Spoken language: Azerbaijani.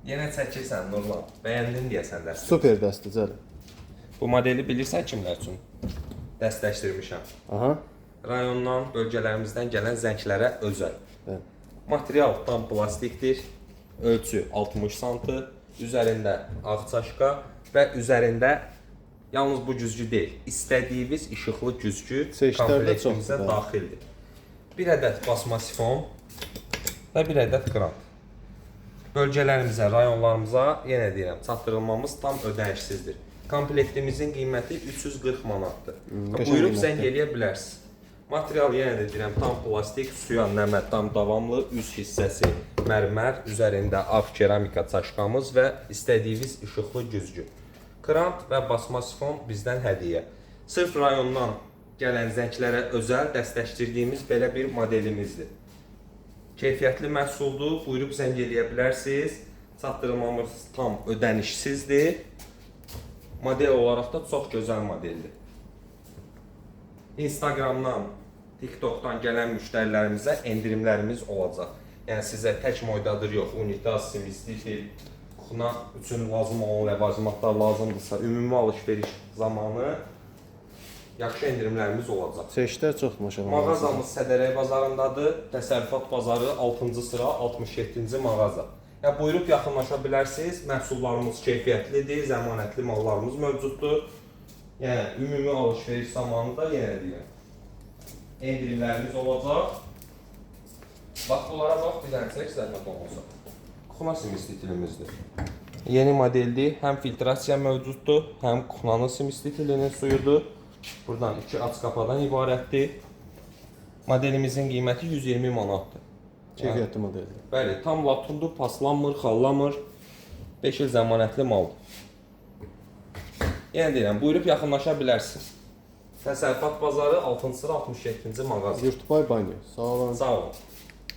Yenə çəkirsən Nurlan. Bəyəndin deyəsən dəstək. Super dəstə Cəli. Bu modeli bilirsən kimlər üçün dəstəkləşdirmişəm. Aha. Rayondan, bölgələrimizdən gələn zənglərə özəl. Bəli. Material tam plastikdir. Ölçü 60 sm. Üzərində ağ çaşka və üzərində yalnız bu güzgü deyil, istədiyiniz işıqlı güzgü Seçkilərdə komplektimizə çoxdur, daxildir. Bir ədəd basma sifon və bir ədəd qrant. Bölgələrimizə, rayonlarımıza, yenə deyirəm, çatdırılmamız tam ödənişsizdir. Komplektimizin qiyməti 340 manatdır. Buyurub zəng eləyə bilərsiniz. Material yenə də deyirəm, tam plastik, suya nəmə, tam davamlı, üst hissəsi mərmər, üzərində ağ keramika çaşkamız və istədiyiniz işıqlı güzgü. Krant və basma sifon bizdən hədiyyə. Sırf rayondan gələn zənglərə özəl dəstəkləşdirdiyimiz belə bir modelimizdir. Keyfiyyətli məhsuldur, buyurub zəng eləyə bilərsiniz. Çatdırılmamız tam ödənişsizdir. Model olaraq da çox gözəl modeldir. Instagramdan, TikTokdan gələn müştərilərimizə endirimlərimiz olacaq. Yəni sizə tək moydadır yox, unitaz, simisitil, kuxna üçün lazım olan ləvazimatlar lazımdırsa, ümumi alış-veriş zamanı yaxşı endirimlərimiz olacaq. Seçkilər çox maşallah. Mağazamız Sədərək bazarındadır. Təsərrüfat bazarı 6-cı sıra 67-ci mağaza. Ya buyurub yaxınlaşa bilərsiniz. Məhsullarımız keyfiyyətlidir, zəmanətli mallarımız mövcuddur. Yəni ümumi alış-veriş zamanı da yenə deyirəm, endirimlərimiz olacaq. Bax bunlara bax, bir dənə çək zəhmət olmasa. Kuxna simistitilimizdir. Yeni modeldir. Həm filtrasiya mövcuddur, həm kuxnanın simistitilinin suyudur. Buradan 2 aç qapadan ibarətdir. Modelimizin qiyməti 120 manatdır. Keyfiyyətli modeldir. Bəli, tam latundur, paslanmır, xallamır. 5 il zəmanətli maldır. Yenə deyirəm, buyurub yaxınlaşa bilərsiniz. Təsərrüfat bazarı 6-cı sıra 67-ci mağaza. Yurtbay Banyo. Sağ olun. Sağ olun.